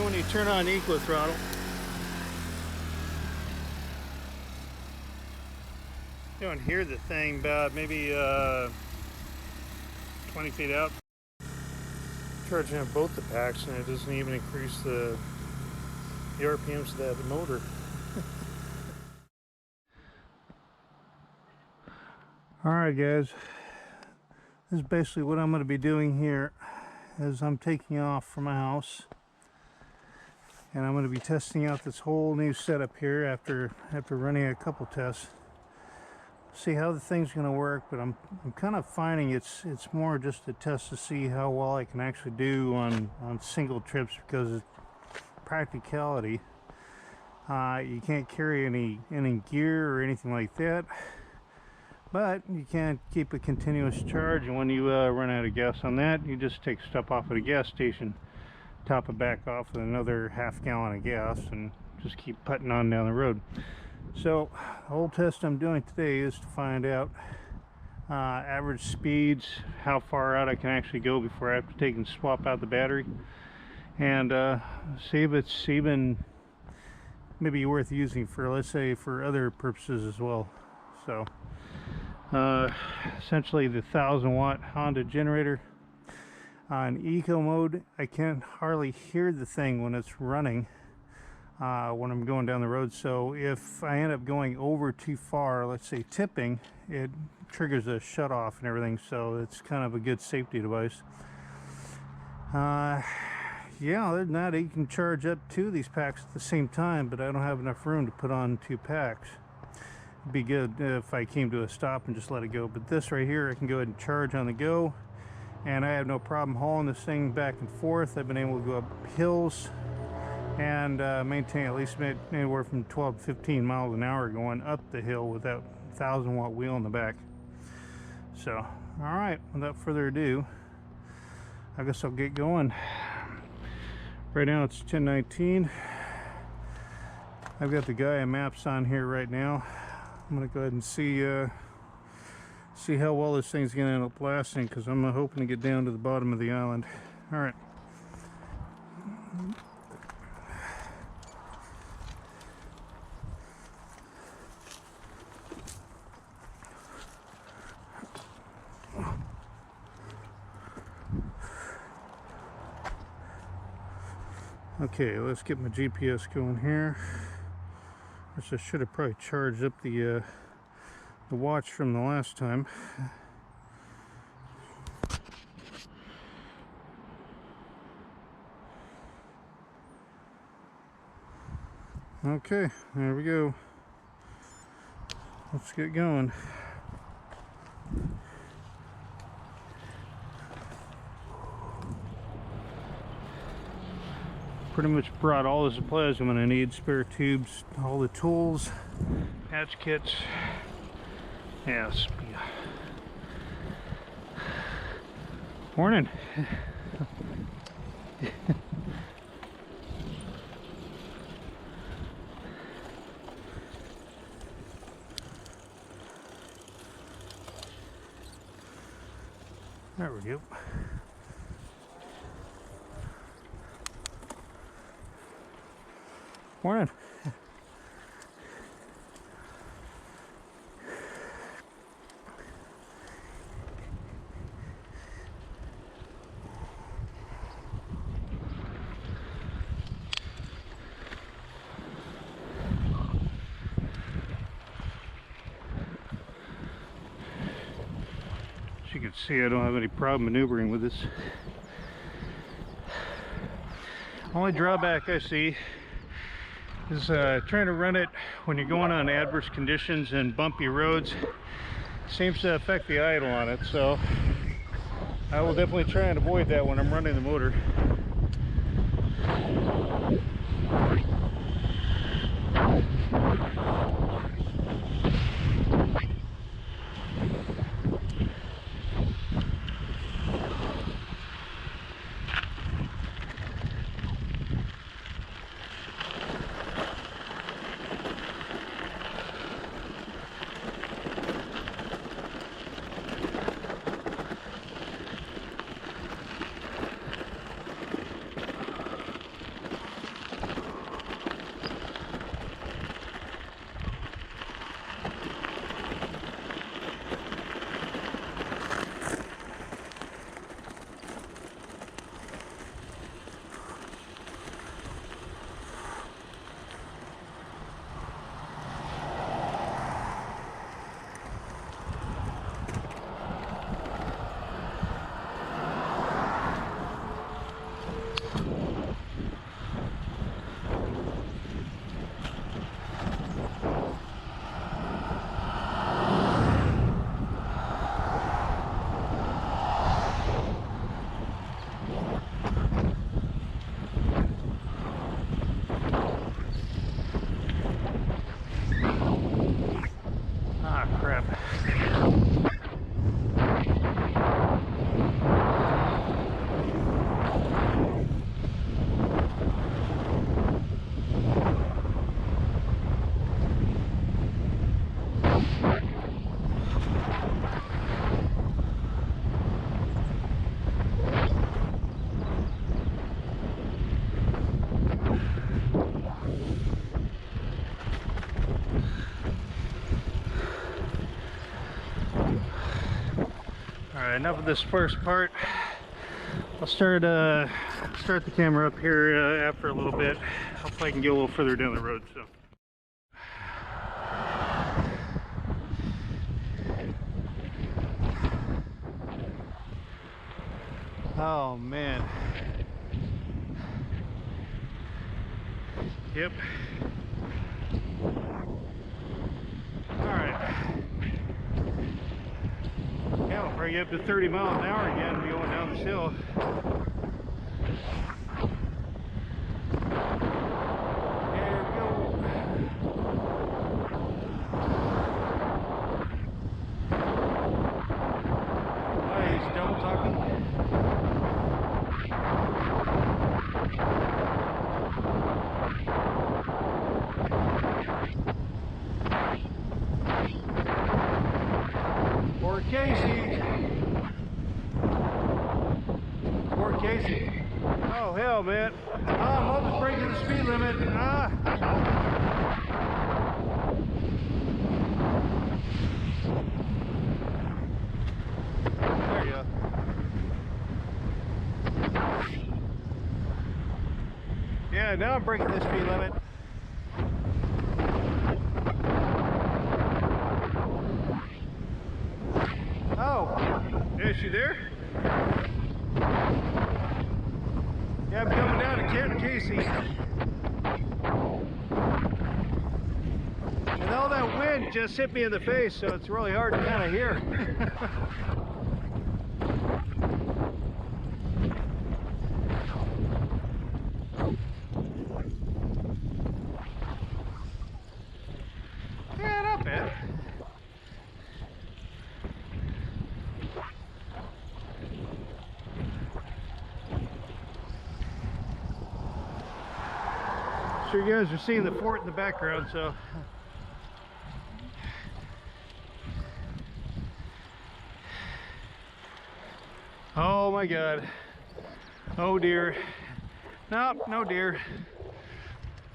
when you turn on eco throttle. You don't hear the thing about maybe 20 feet out. Charging up both the packs, and it doesn't even increase the RPMs of that motor. Alright guys, this is basically what I'm going to be doing here as I'm taking off from my house, and I'm going to be testing out this whole new setup here after running a couple tests. See how the thing's going to work, but I'm kind of finding it's more just a test to see how well I can actually do on single trips, because it's practicality. You can't carry any gear or anything like that, but you can't keep a continuous charge, and when you run out of gas on that, you just take stuff off at a gas station, top it back off with another half gallon of gas, and just keep putting on down the road. So the whole test I'm doing today is to find out average speeds, how far out I can actually go before I have to take and swap out the battery, and see if it's even maybe worth using for, let's say, for other purposes as well. So essentially the 1,000-watt Honda generator in eco mode. I can hardly hear the thing when it's running when I'm going down the road, so if I end up going over too far, let's say tipping, it triggers a shut off and everything, so it's kind of a good safety device. Yeah, other than that, you can charge up 2 of these packs at the same time, but I don't have enough room to put on 2 packs. It'd be good if I came to a stop and just let it go, but this right here I can go ahead and charge on the go, and I have no problem hauling this thing back and forth. I've been able to go up hills and maintain at least anywhere from 12 to 15 miles an hour going up the hill with that 1,000-watt wheel in the back. So alright, without further ado, I guess I'll get going. Right now it's 10:19. I've got the Gaia maps on here right now. I'm gonna go ahead and see how well this thing's gonna end up lasting, because I'm hoping to get down to the bottom of the island. All right. Okay, let's get my GPS going here. Which I should have probably charged up the watch from the last time. Okay, there we go. Let's get going. Pretty much brought all the supplies I'm going to need: spare tubes, all the tools, patch kits. Yes. Morning. There we go. Morning. As you can see, I don't have any problem maneuvering with this. Only drawback I see is trying to run it when you're going on adverse conditions and bumpy roads. Seems to affect the idle on it, so I will definitely try and avoid that when I'm running the motor. Alright, enough of this first part. I'll start the camera up here after a little bit. Hopefully I can get a little further down the road. So. Oh man. Yep. Alright. Yeah, we'll probably get up to 30 miles an hour again going down this hill. There we go. Oh, he's double talking. Poor Casey. Poor Casey. Oh hell, man. I'm almost breaking the speed limit. There you go. Yeah, now I'm breaking the speed limit. Oh, is she there? Yeah, I'm coming down to Casey. And all that wind just hit me in the face, so it's really hard to kind of hear. Yeah, not bad. Sure you guys are seeing the fort in the background, so oh my god, oh dear. Nope, no deer.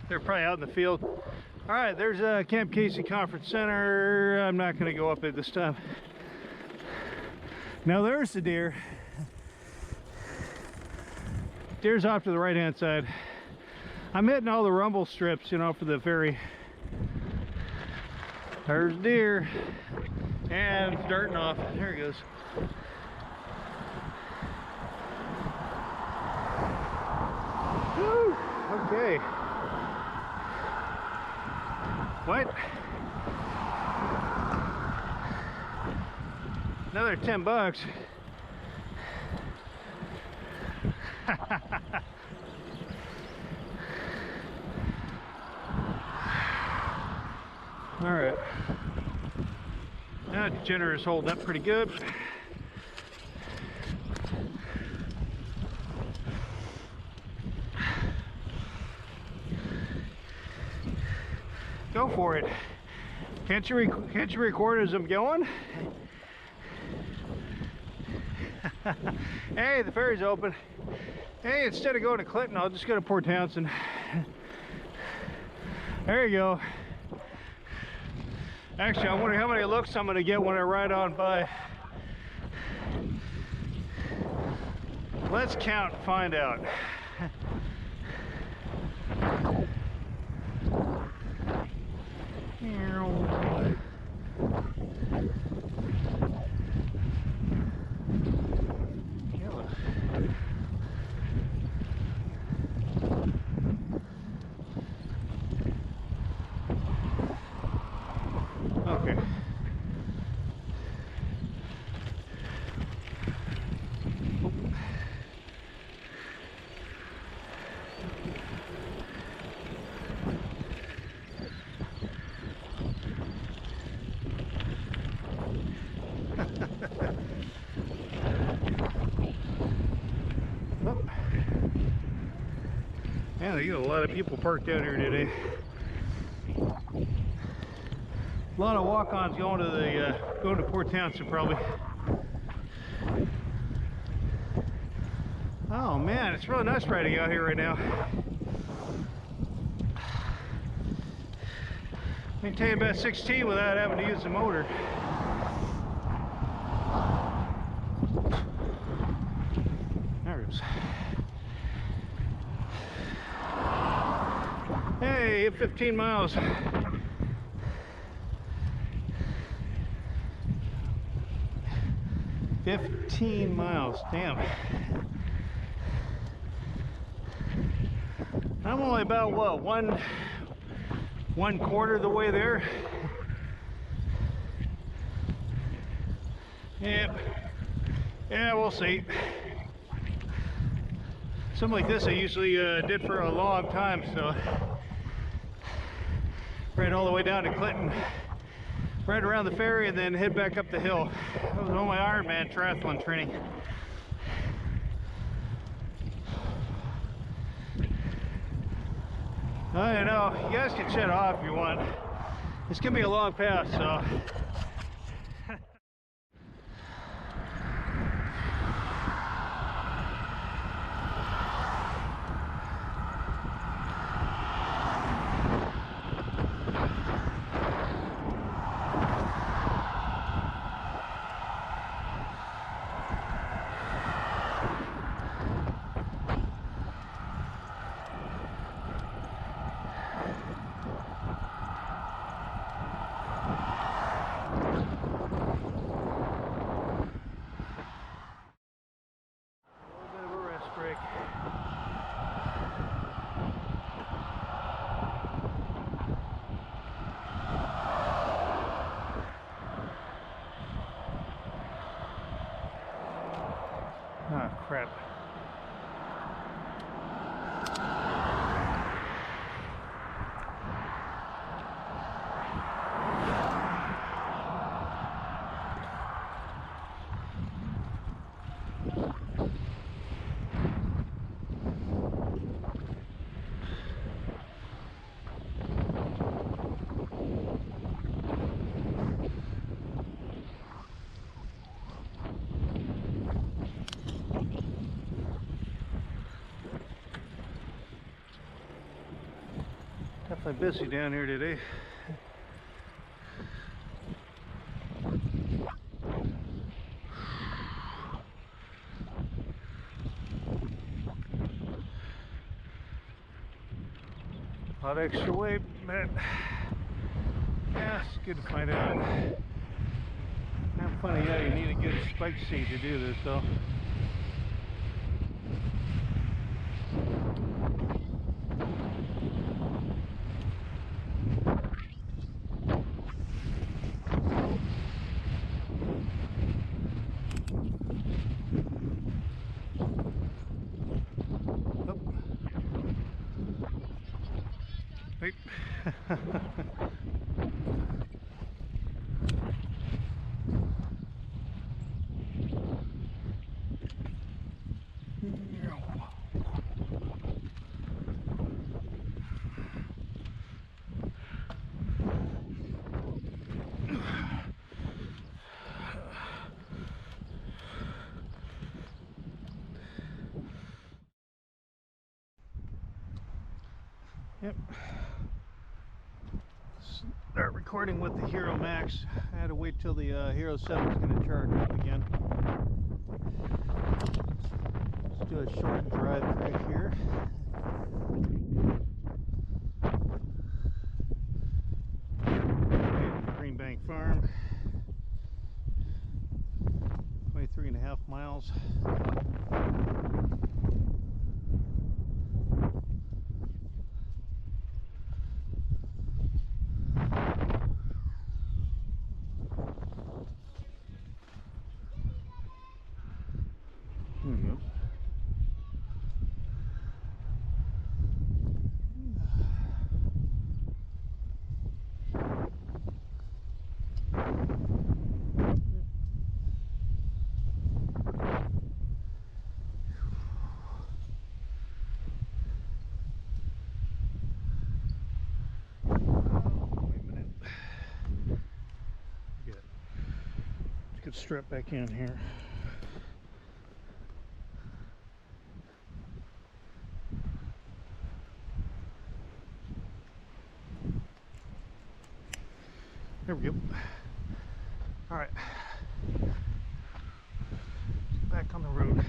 They're probably out in the field. All right, there's Camp Casey Conference Center. I'm not going to go up it this time. Now there's the deer. Deer's off to the right hand side. I'm hitting all the rumble strips, you know, for the ferry. There's deer. And it's darting off. There he goes. Woo! Okay. What? Another 10 bucks. All right. That generator's holding up pretty good. Go for it. Can't you record as I'm going? Hey, the ferry's open. Hey, instead of going to Clinton, I'll just go to Port Townsend. There you go. Actually, I wonder how many looks I'm going to get when I ride on by. Let's count and find out. Okay. Yeah, you got a lot of people parked out here today. A lot of walk-ons going to Port Townsend probably. Oh man, it's really nice riding out here right now. Maintain about 16 without having to use the motor. times. Hey, 15 miles. 15 miles, damn. I'm only about, what, one quarter of the way there. Yep. Yeah, we'll see. Something like this I usually did for a long time, so right all the way down to Clinton, right around the ferry, and then head back up the hill. That was all my Ironman triathlon training. I know, you guys can shut off if you want. It's gonna be a long pass, so. Ah, crap. Definitely busy down here today. A lot of extra weight, but yeah, it's good to find out. Not funny, yeah, you need a good spike seat to do this though. Wait. Yep. Start recording with the Hero Max. I had to wait till the Hero 7 is going to charge up again. Let's do a short drive right here. Green Bank Farm. 23.5 miles. Strap back in here. There we go. All right, back on the road.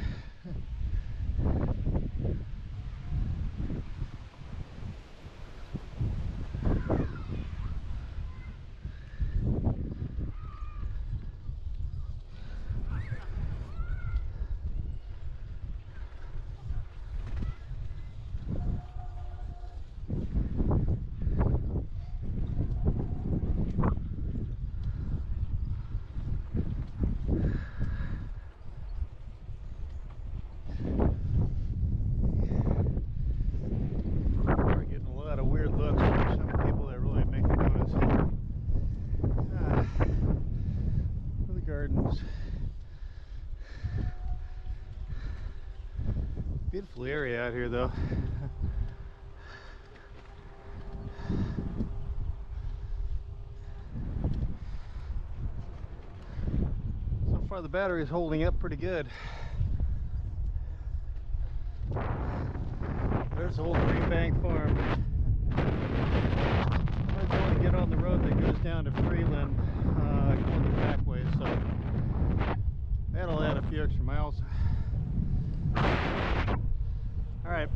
gardens. Beautiful area out here though. So far the battery is holding up pretty good. There's the old Green Bank farm. We're going to get on the road that goes down to Freeland, going the back way, so that'll add a few extra miles. All right.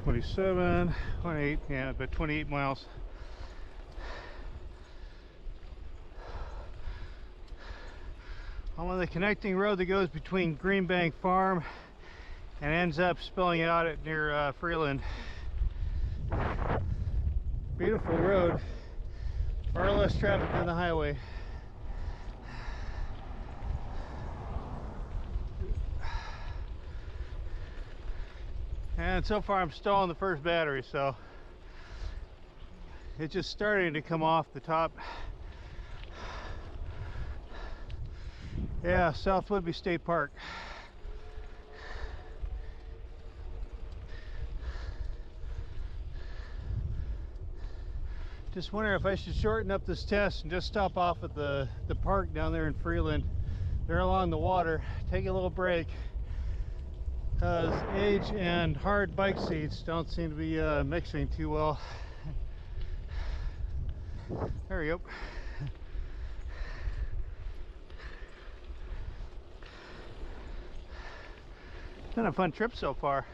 Twenty-seven, 28, yeah, about 28 miles. I'm on the connecting road that goes between Green Bank Farm and ends up spilling out at near Freeland. Beautiful road, far less traffic than the highway. And so far I'm still on the first battery, so it's just starting to come off the top. Yeah, South Woodby State Park. Just wondering if I should shorten up this test and just stop off at the park down there in Freeland. They're along the water. Take a little break, because age and hard bike seats don't seem to be mixing too well. There we go. It's been a fun trip so far.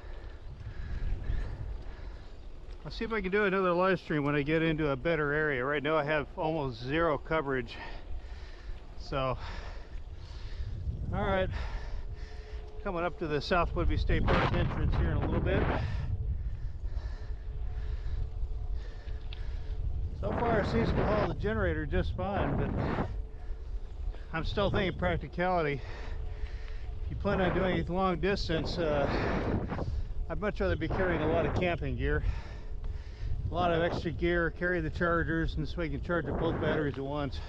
I'll see if I can do another live stream when I get into a better area. Right now I have almost zero coverage. So, all right. Coming up to the South Woodby State Park entrance here in a little bit. So far it seems to hold the generator just fine, but I'm still thinking practicality. If you plan on doing it long distance, I'd much rather be carrying a lot of camping gear. A lot of extra gear, carry the chargers, and this way you can charge up both batteries at once.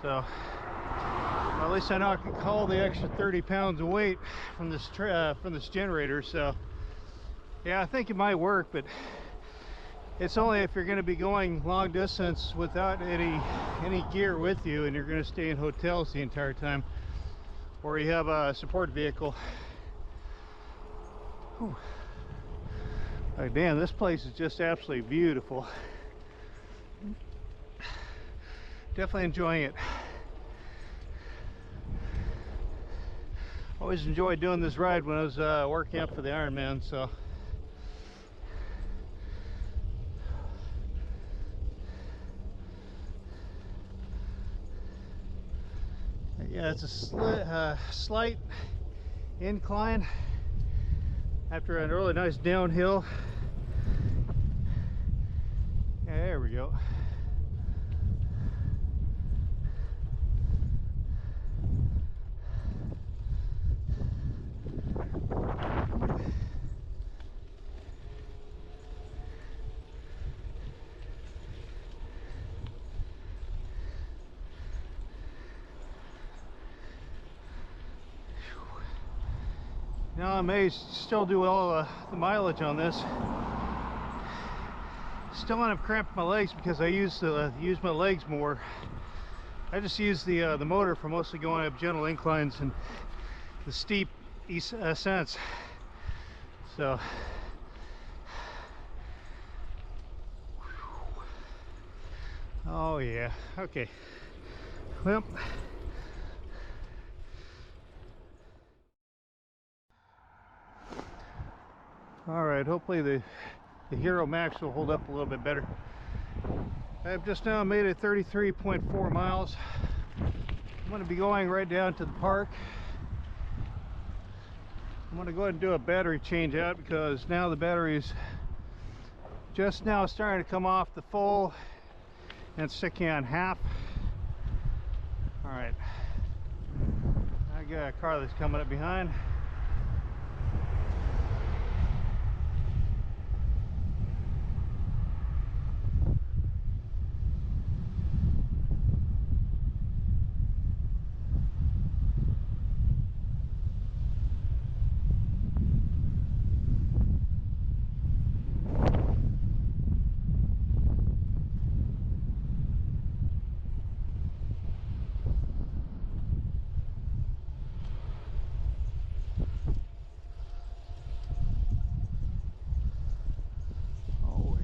So, well, at least I know I can haul the extra 30 pounds of weight from this generator. So, yeah, I think it might work, but it's only if you're going to be going long distance without any gear with you, and you're going to stay in hotels the entire time, or you have a support vehicle. Whew. Oh, damn, this place is just absolutely beautiful. Definitely enjoying it. Always enjoyed doing this ride when I was working up for the Ironman, so. Yeah, it's a slight incline after a really nice downhill. Yeah, there we go. Now I may still do all the mileage on this. Still end up cramping my legs because I use my legs more. I just use the motor for mostly going up gentle inclines and the steep ascents. So, oh yeah, okay. Well. Alright, hopefully the Hero Max will hold up a little bit better. I've just now made it 33.4 miles. I'm going to be going right down to the park. I'm going to go ahead and do a battery change out because now the battery's just now starting to come off the full and sticking on half. All right, I got a car that's coming up behind.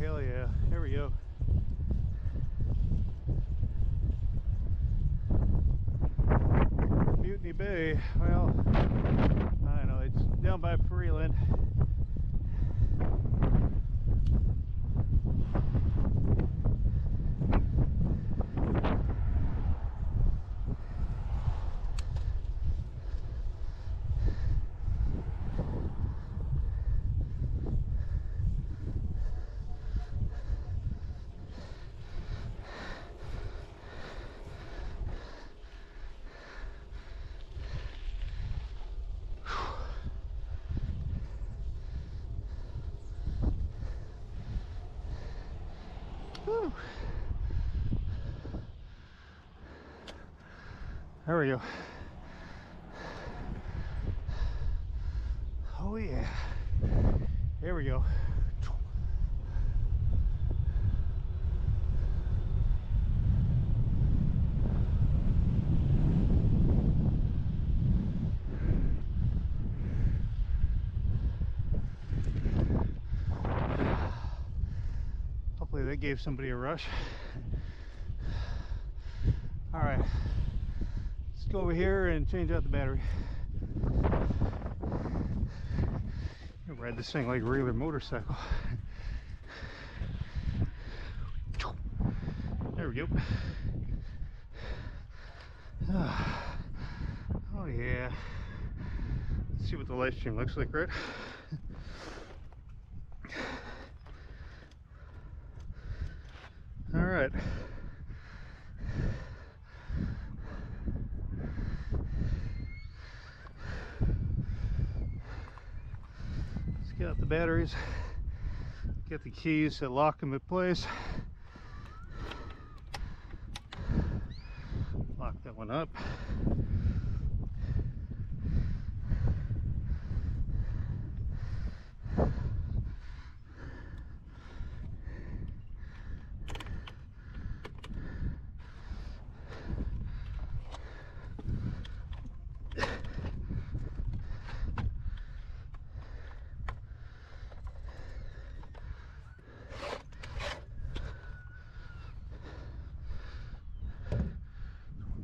Hell yeah, there we go. Mutiny Bay, well, I don't know, it's down by Freeland. Whew. There we go. Oh yeah. There we go. Hopefully that gave somebody a rush. All right, let's go over here and change out the battery. I ride this thing like a regular motorcycle. There we go. Oh yeah. Let's see what the live stream looks like, right? All right. Let's get out the batteries, get the keys that lock them in place. Lock that one up.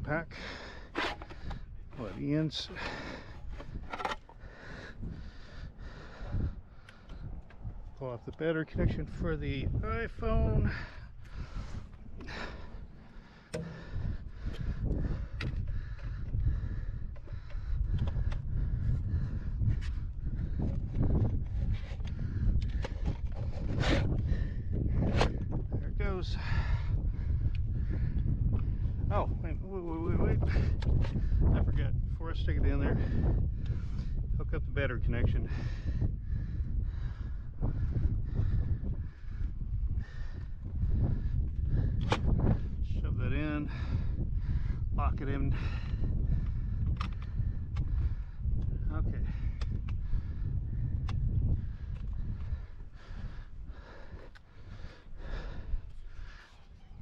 Pack. What Ian's. Pull off the battery connection for the iPhone. There it goes. Oh, wait. I forgot. Before I stick it in there, hook up the battery connection. Shove that in. Lock it in. Okay.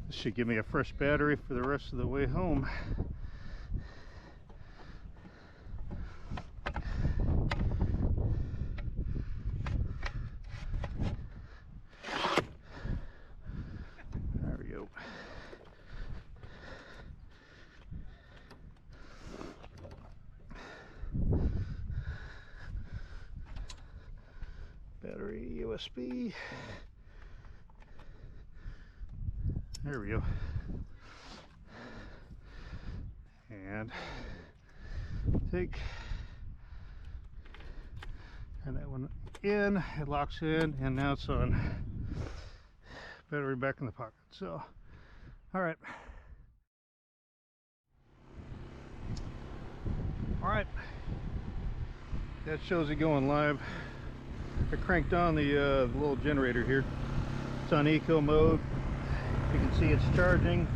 This should give me a fresh battery for the rest of the way home. There we go. Battery USB. There we go. and turn that one in, it locks in, and now it's on. Battery back in the pocket. So, all right. That shows it going live. I cranked on the little generator here. It's on eco mode. You can see it's charging.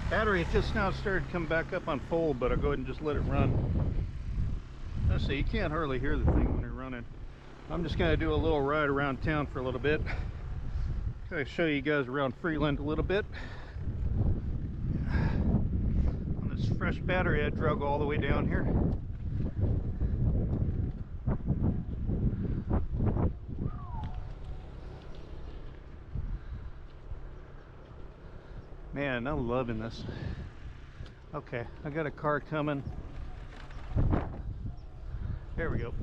Battery just now started to come back up on full, but I'll go ahead and just let it run. Let's see, you can't hardly hear the thing when you're running. I'm just going to do a little ride around town for a little bit. I'll show you guys around Freeland a little bit. On this fresh battery I drug all the way down here. Man, I'm loving this. Okay, I got a car coming. There we go.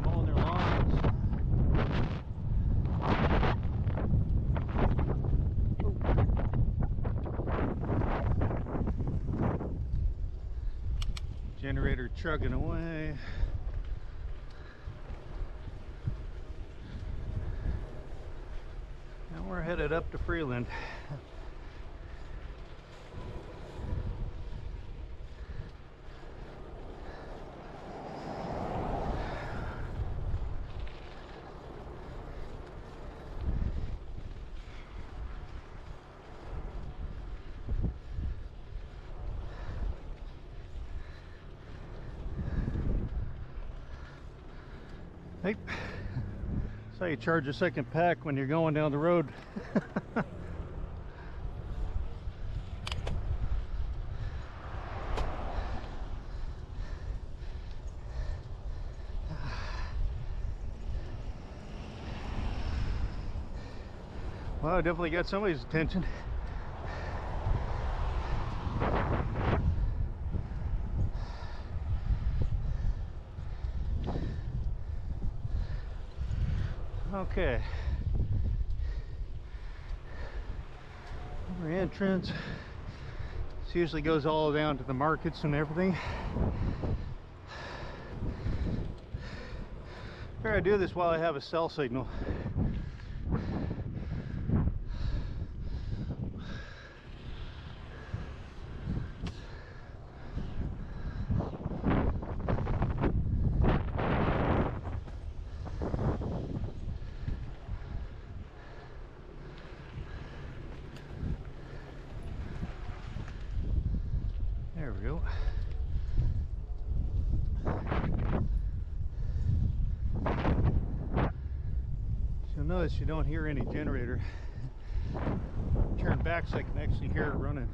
Mowing their lawns. Generator chugging away. Now we're headed up to Freeland. Hey, that's how you charge a second pack when you're going down the road. Well, I definitely got somebody's attention. Okay. Our entrance. This usually goes all down to the markets and everything. Here, I do this while I have a cell signal. There we go. You'll notice you don't hear any generator. Turn back so I can actually hear it running.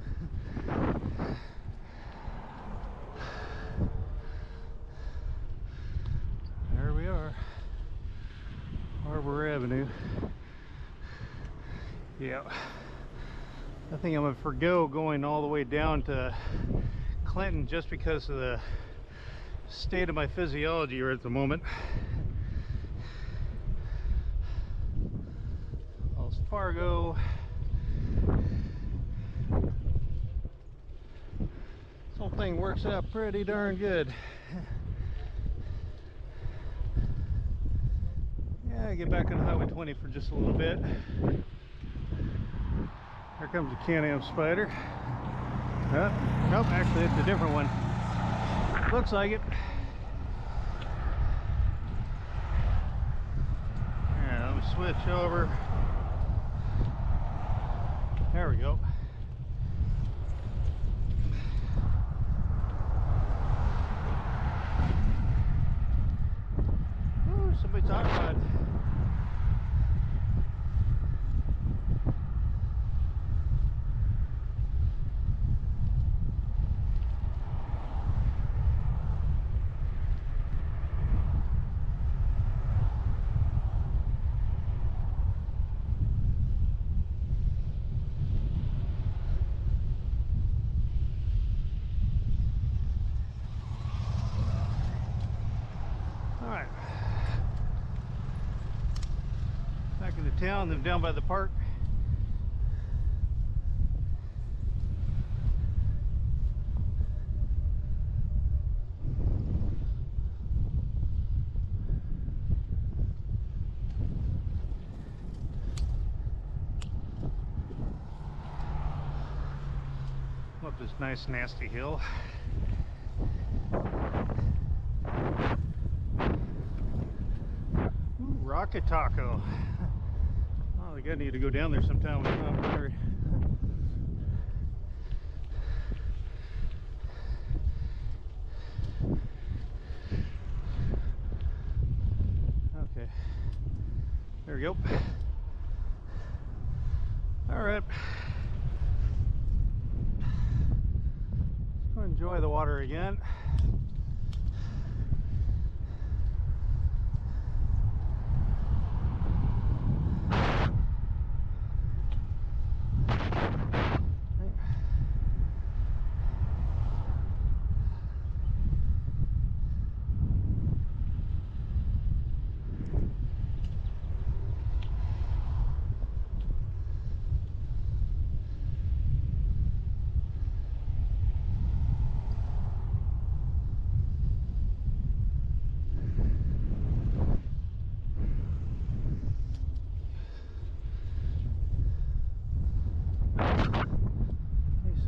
There we are. Harbor Avenue. Yeah. I think I'm gonna forgo going all the way down to Clinton just because of the state of my physiology right at the moment. Wells Fargo. This whole thing works out pretty darn good. Yeah, I get back on Highway 20 for just a little bit. Here comes a Can-Am Spider. Nope, actually it's a different one. Looks like it. Yeah, let me switch over. There we go. Ooh, somebody's talking about it. town than down by the park. Up this nice nasty hill. Ooh, Rocket Taco. Oh, we gotta need to go down there sometime when I'm hungry. Okay, there we go. All right. Enjoy the water again.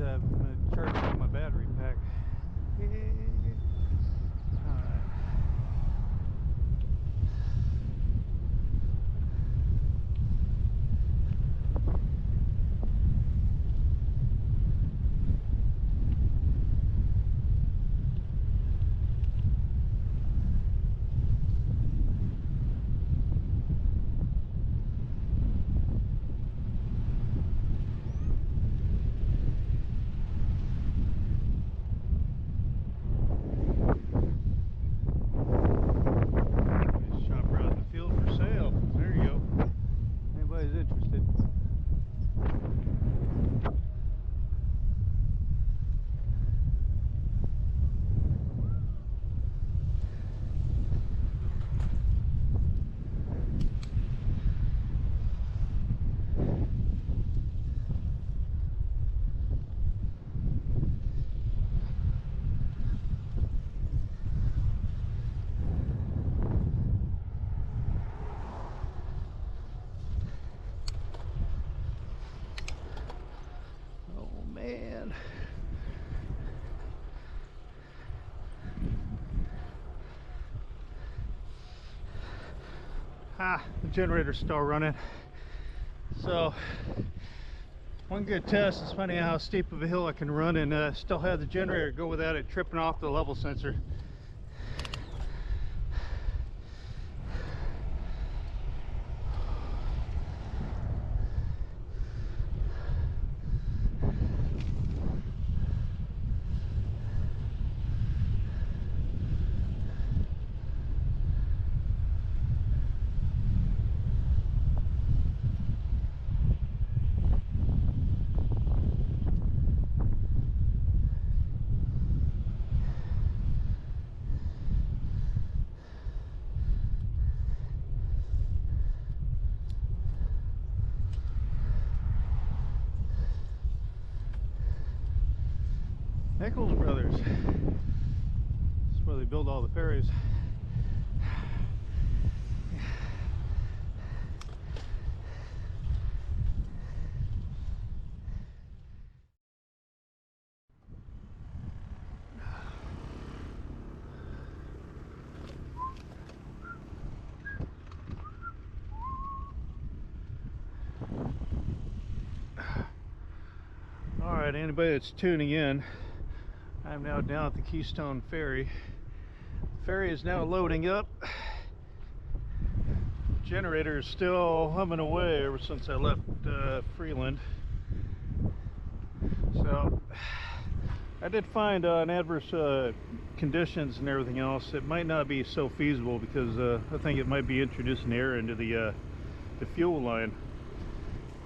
I'm going to charge up my battery pack. The generator's still running. So one good test is finding out how steep of a hill I can run and still have the generator go without it tripping off the level sensor. Nichols Brothers. That's where they build all the ferries. All right, anybody that's tuning in, I'm now down at the Keystone Ferry. The ferry is now loading up. Generator is still humming away ever since I left Freeland. So I did find in adverse conditions and everything else, it might not be so feasible because I think it might be introducing air into the fuel line.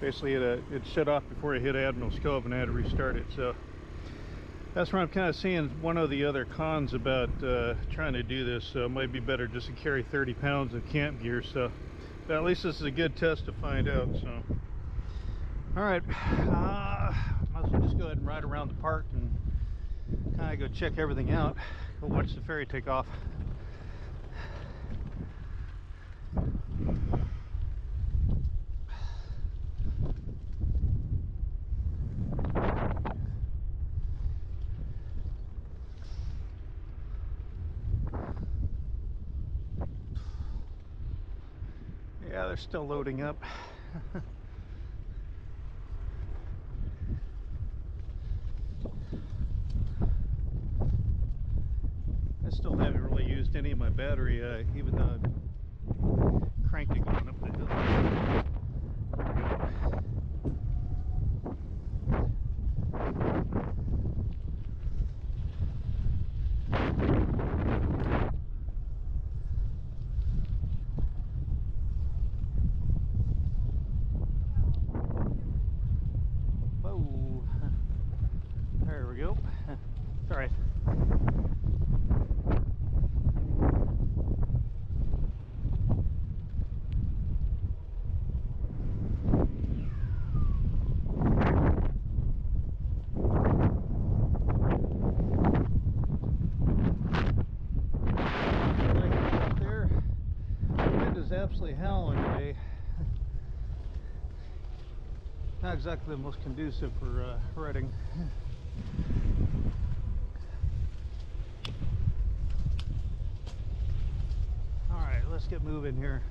Basically it shut off before it hit Admiral's Cove and I had to restart it. So that's where I'm kind of seeing one of the other cons about trying to do this. So it might be better just to carry 30 pounds of camp gear. So But at least this is a good test to find out. So, all right, might as well just go ahead and ride around the park and kind of go check everything out. Go watch the ferry take off. Yeah, they're still loading up. I still haven't really used any of my battery, even though I cranked it going up the hill. Whoa. There we go. It's all right. Absolutely howling today. Not exactly the most conducive for riding. All right, let's get moving here.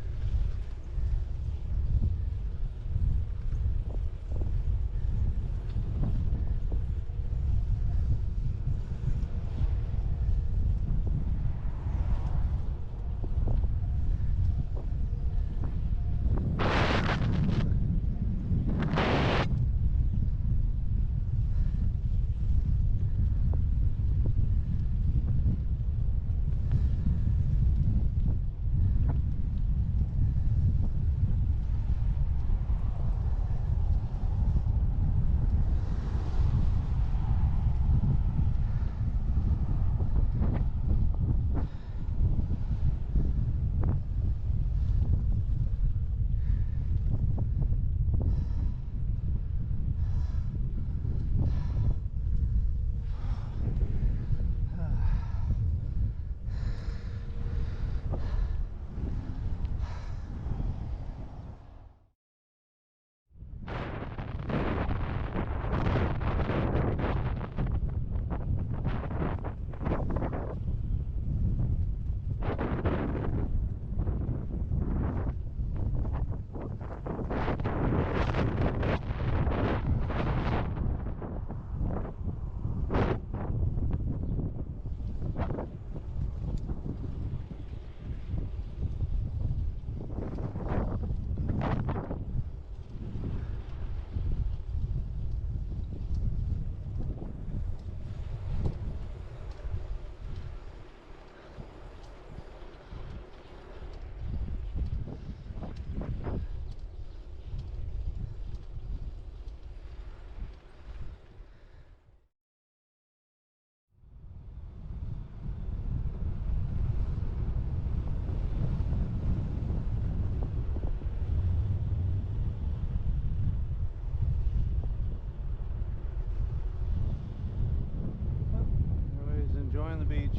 Enjoying the beach.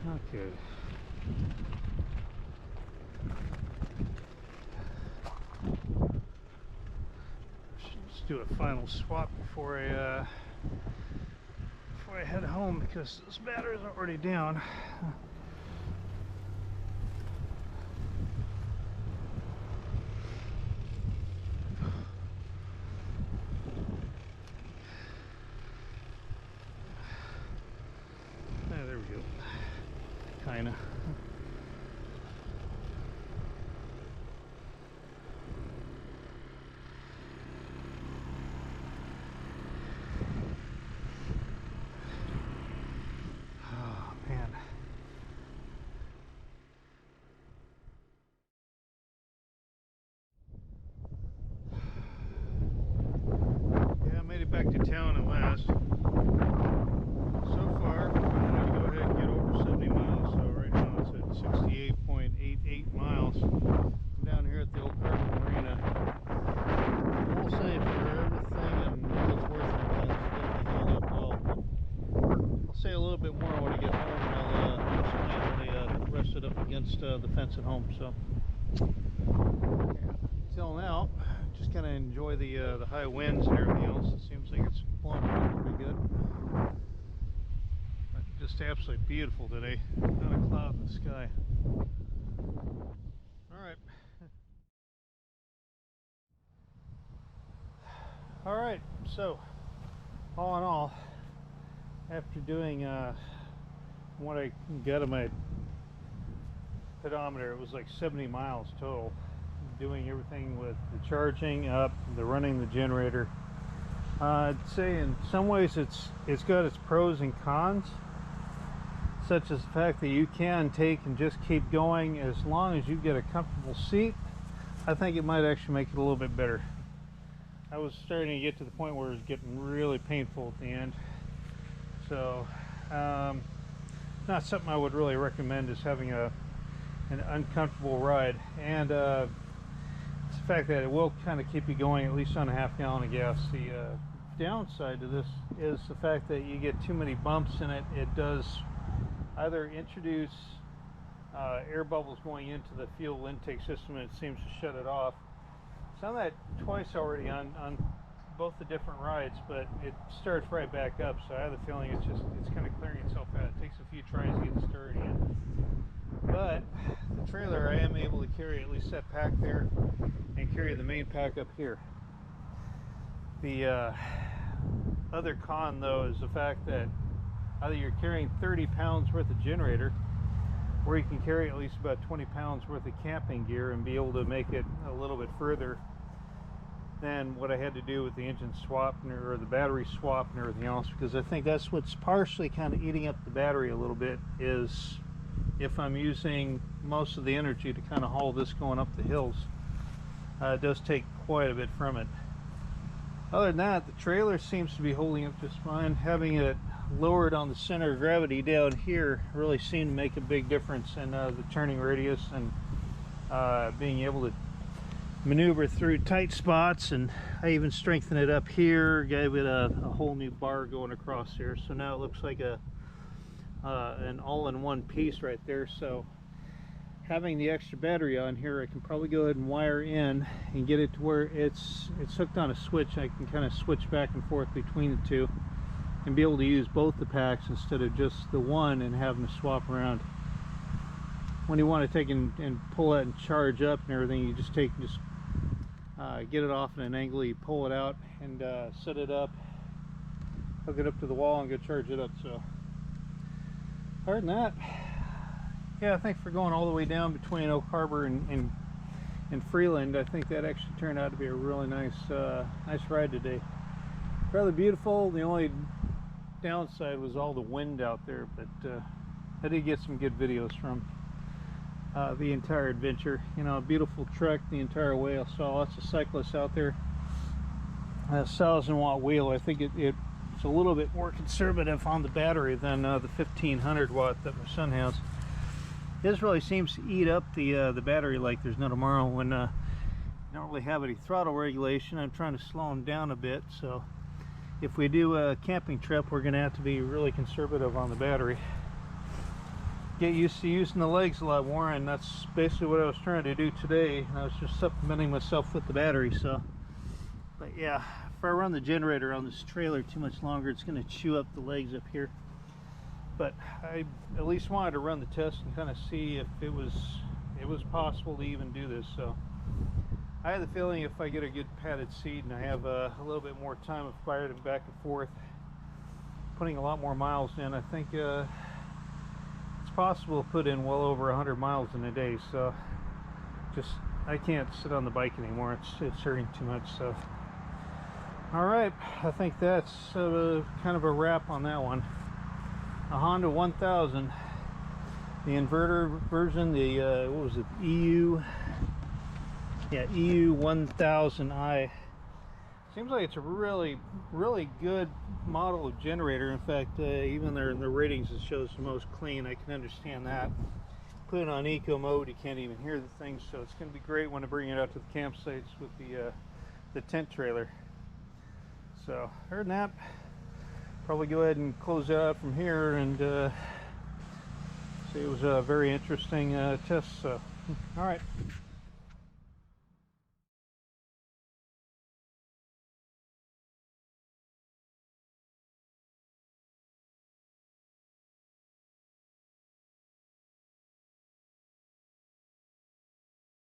Okay. Let's do a final swap before I head home, because this battery's already down. There we go. Kinda. back to town at last. So far, I'm going to go ahead and get over 70 miles. So right now it's at 68.88 miles. I'm down here at the Old Harbor Marina. I will say for everything and what's worth it, it's definitely held up well. I'll say a little bit more when I get home, and I'll actually rest it up against the fence at home. So until now, just kind of enjoy the high winds and everything else. It seems like it's blowing around pretty good. But just absolutely beautiful today. Not a cloud in the sky. Alright. Alright, so all in all, after doing what I got on my pedometer, it was like 70 miles total. Doing everything with the charging up, the running the generator. I'd say in some ways it's got its pros and cons, such as the fact that you can take and just keep going as long as you get a comfortable seat. I think it might actually make it a little bit better. I was starting to get to the point where it was getting really painful at the end, so not something I would really recommend, is having an uncomfortable ride. And it's the fact that it will kind of keep you going, at least on a half gallon of gas. The downside to this is the fact that you get too many bumps in it. It does either introduce air bubbles going into the fuel intake system, and it seems to shut it off. I've done that twice already on both the different rides, but it starts right back up, so I have the feeling it's kind of clearing itself out. It takes a few tries to get started again. But the trailer, I am able to carry at least that pack there and carry the main pack up here. The other con, though, is the fact that either you're carrying 30 pounds worth of generator, or you can carry at least about 20 pounds worth of camping gear and be able to make it a little bit further than what I had to do with the engine swap or the battery swap and everything else, because I think that's what's partially kind of eating up the battery a little bit, is if I'm using most of the energy to kind of haul this going up the hills. It does take quite a bit from it. Other than that, the trailer seems to be holding up just fine. Having it lowered on the center of gravity down here really seemed to make a big difference in the turning radius and being able to maneuver through tight spots. And I even strengthened it up here, gave it a whole new bar going across here, so now it looks like an all-in-one piece right there. So having the extra battery on here, I can probably go ahead and wire in and get it to where it's hooked on a switch. I can kind of switch back and forth between the two and be able to use both the packs instead of just the one and having to swap around. When you want to take and pull it and charge up and everything, you just get it off at an angle, you pull it out and set it up, hook it up to the wall and go charge it up. So other than that, yeah, I think for going all the way down between Oak Harbor and Freeland, I think that actually turned out to be a really nice ride today. Fairly beautiful. The only downside was all the wind out there, but I did get some good videos from the entire adventure. You know, a beautiful trek the entire way. I saw lots of cyclists out there. A 1,000-watt wheel. I think it's a little bit more conservative on the battery than the 1,500 watt that my son has. This really seems to eat up the battery like there's no tomorrow. When you don't really have any throttle regulation, I'm trying to slow them down a bit. So if we do a camping trip, we're going to have to be really conservative on the battery. Get used to using the legs a lot more, and that's basically what I was trying to do today. I was just supplementing myself with the battery. So, but yeah, if I run the generator on this trailer too much longer, it's going to chew up the legs up here. But I at least wanted to run the test and kind of see if it was possible to even do this. So I have the feeling if I get a good padded seat and I have a little bit more time of firing back and forth, putting a lot more miles in, I think it's possible to put in well over 100 miles in a day. So just, I can't sit on the bike anymore. It's hurting too much. So all right, I think that's kind of a wrap on that one. A Honda 1000, the inverter version, the what was it, EU 1000i. Seems like it's a really good model of generator. In fact, even in the ratings it shows the most clean. I can understand that. Put it on eco mode, you can't even hear the thing, so it's going to be great when I bring it out to the campsites with the tent trailer. So, other than that, probably go ahead and close it out from here, and see, it was a very interesting test. So, all right.